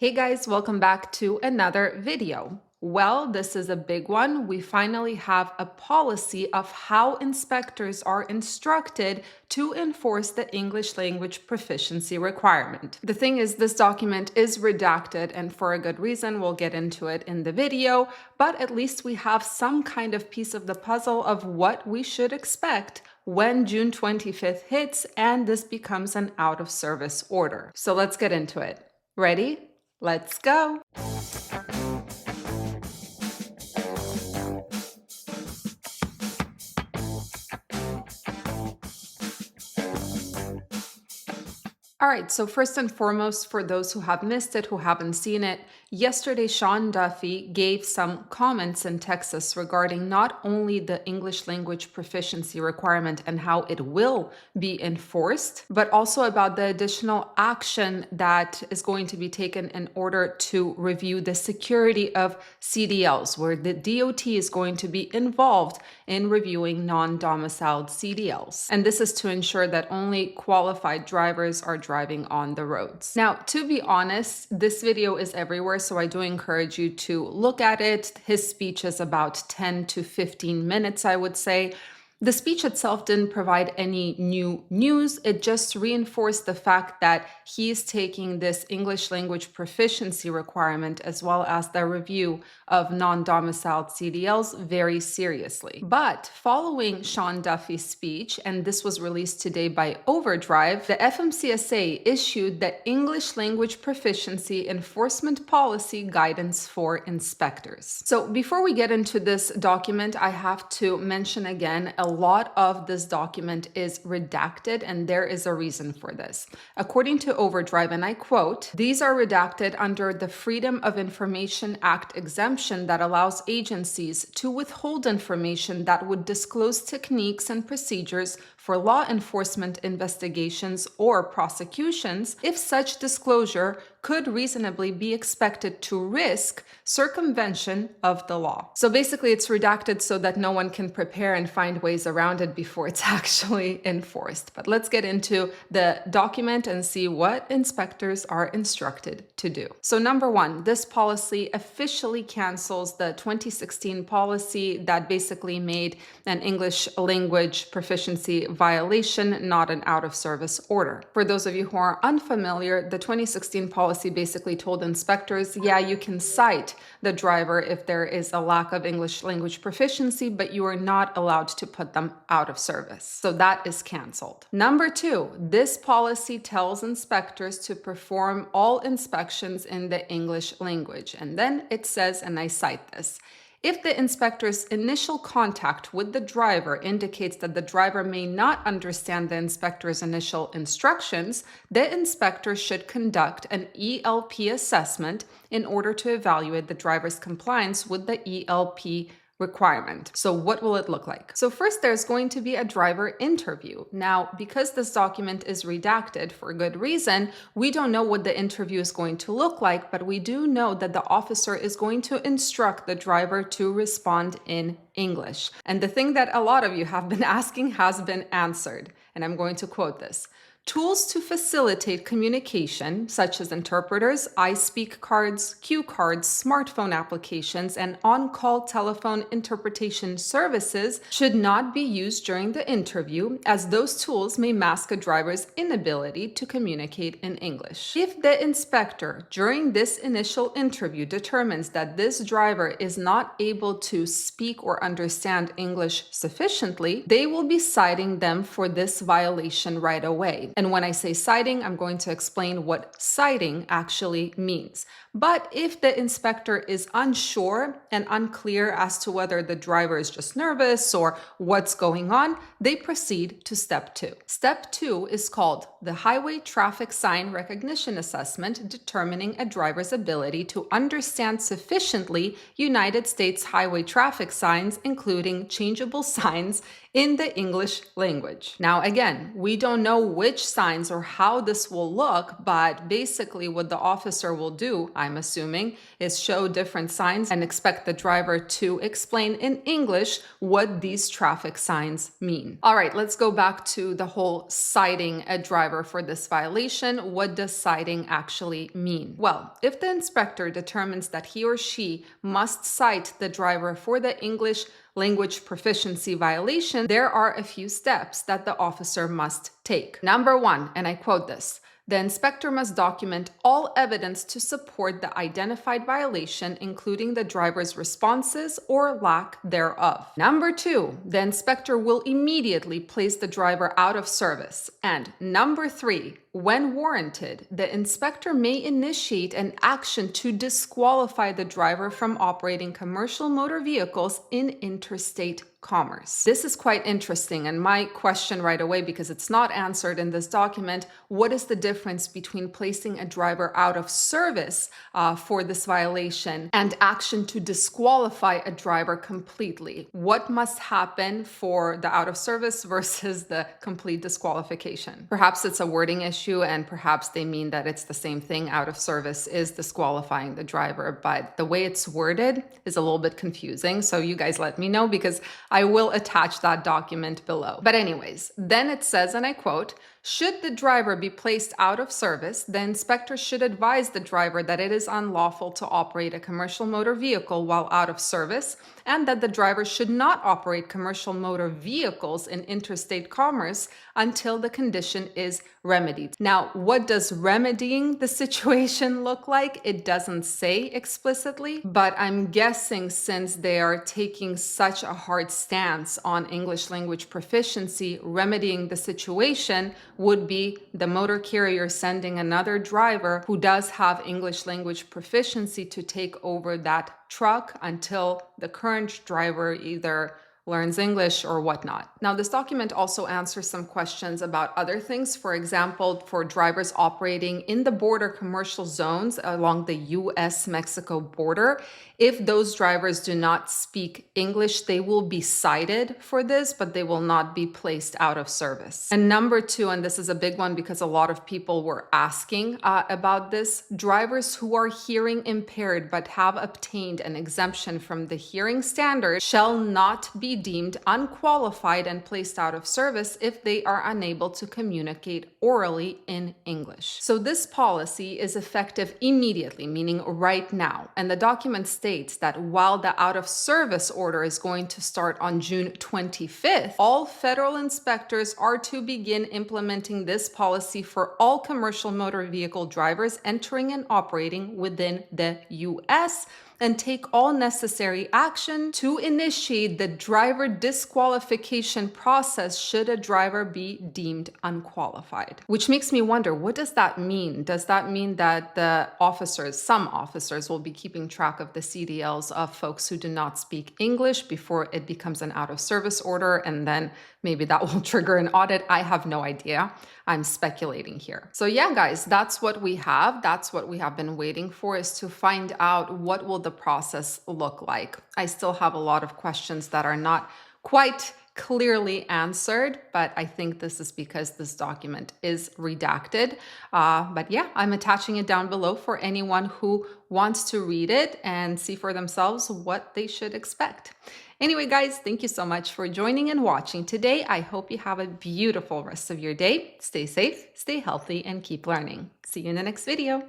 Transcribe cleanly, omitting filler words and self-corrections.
Hey guys, welcome back to another video. Well, this is a big one. We finally have a policy of how inspectors are instructed to enforce the English language proficiency requirement. The thing is, this document is redacted, and for a good reason. We'll get into it in the video, but at least we have some kind of piece of the puzzle of what we should expect when June 25th hits and this becomes an out-of-service order. So let's get into it. Ready? Let's go! All right, so first and foremost, for those who have missed it, who haven't seen it, yesterday Sean Duffy gave some comments in Texas regarding not only the English language proficiency requirement and how it will be enforced, but also about the additional action that is going to be taken in order to review the security of CDLs, where the DOT is going to be involved in reviewing non-domiciled CDLs. And this is to ensure that only qualified drivers are driving on the roads. Now, to be honest, this video is everywhere, so I do encourage you to look at it. His speech is about 10 to 15 minutes, I would say. The speech itself didn't provide any new news. It just reinforced the fact that he is taking this English language proficiency requirement as well as the review of non-domiciled CDLs very seriously. But following Sean Duffy's speech, and this was released today by Overdrive, the FMCSA issued the English language proficiency enforcement policy guidance for inspectors. So before we get into this document, I have to mention again, a lot of this document is redacted, and there is a reason for this. According to Overdrive, and I quote, "These are redacted under the Freedom of Information Act exemption that allows agencies to withhold information that would disclose techniques and procedures for law enforcement investigations or prosecutions if such disclosure could reasonably be expected to risk circumvention of the law." So basically it's redacted so that no one can prepare and find ways around it before it's actually enforced. But let's get into the document and see what inspectors are instructed to do. So number one, this policy officially cancels the 2016 policy that basically made an English language proficiency violation not an out-of-service order. For those of you who are unfamiliar, the 2016 policy basically told inspectors, yeah, you can cite the driver if there is a lack of English language proficiency, but you are not allowed to put them out of service. So that is canceled. Number two, this policy tells inspectors to perform all inspections in the English language. And then it says, and I cite this, "If the inspector's initial contact with the driver indicates that the driver may not understand the inspector's initial instructions, the inspector should conduct an ELP assessment in order to evaluate the driver's compliance with the ELP requirement." So what will it look like? So first, there's going to be a driver interview. Now, because this document is redacted for good reason, we don't know what the interview is going to look like, but we do know that the officer is going to instruct the driver to respond in English. And the thing that a lot of you have been asking has been answered. And I'm going to quote this. "Tools to facilitate communication, such as interpreters, I-Speak cards, cue cards, smartphone applications, and on-call telephone interpretation services should not be used during the interview, as those tools may mask a driver's inability to communicate in English. If the inspector, during this initial interview, determines that this driver is not able to speak or understand English sufficiently, they will be citing them for this violation right away." And when I say citing, I'm going to explain what citing actually means. But if the inspector is unsure and unclear as to whether the driver is just nervous or what's going on, they proceed to step two. Step two is called the Highway Traffic Sign Recognition Assessment, determining a driver's ability to understand sufficiently United States highway traffic signs, including changeable signs in the English language. Now, again, we don't know which signs or how this will look, but basically what the officer will do, I'm assuming, is show different signs and expect the driver to explain in English what these traffic signs mean. All right, let's go back to the whole citing a driver for this violation. What does citing actually mean? Well, if the inspector determines that he or she must cite the driver for the English language proficiency violation, there are a few steps that the officer must take. Number one, and I quote this, the inspector must document all evidence to support the identified violation, including the driver's responses or lack thereof. Number two, the inspector will immediately place the driver out of service. And number three, when warranted, the inspector may initiate an action to disqualify the driver from operating commercial motor vehicles in interstate commerce. This is quite interesting, and my question right away, because it's not answered in this document, what is the difference between placing a driver out of service for this violation and action to disqualify a driver completely? What must happen for the out of service versus the complete disqualification? Perhaps it's a wording issue, and perhaps they mean that it's the same thing. Out of service is disqualifying the driver, but the way it's worded is a little bit confusing. So you guys let me know, because I will attach that document below. But anyways, then it says, and I quote, should the driver be placed out of service, the inspector should advise the driver that it is unlawful to operate a commercial motor vehicle while out of service, and that the driver should not operate commercial motor vehicles in interstate commerce until the condition is remedied. Now, what does remedying the situation look like? It doesn't say explicitly, but I'm guessing since they are taking such a hard stance on English language proficiency, remedying the situation would be the motor carrier sending another driver who does have English language proficiency to take over that truck until the current driver either learns English or whatnot. Now, this document also answers some questions about other things. For example, for drivers operating in the border commercial zones along the US-Mexico border, if those drivers do not speak English, they will be cited for this, but they will not be placed out of service. And number two, and this is a big one because a lot of people were asking about this, drivers who are hearing impaired but have obtained an exemption from the hearing standard shall not be deemed unqualified and placed out of service if they are unable to communicate orally in English. So this policy is effective immediately, meaning right now. And the document states that while the out of service order is going to start on June 25th, all federal inspectors are to begin implementing this policy for all commercial motor vehicle drivers entering and operating within the US, and take all necessary action to initiate the driver disqualification process should a driver be deemed unqualified. Which makes me wonder, what does that mean? Does that mean that the officers, some officers, will be keeping track of the CDLs of folks who do not speak English before it becomes an out of service order, and then maybe that will trigger an audit? I have no idea. I'm speculating here. So yeah, guys, that's what we have. That's what we have been waiting for, is to find out what will the process look like. I still have a lot of questions that are not quite clearly answered, but I think this is because this document is redacted. But yeah, I'm attaching it down below for anyone who wants to read it and see for themselves what they should expect. Anyway, guys, thank you so much for joining and watching today. I hope you have a beautiful rest of your day. Stay safe, stay healthy, and keep learning. See you in the next video.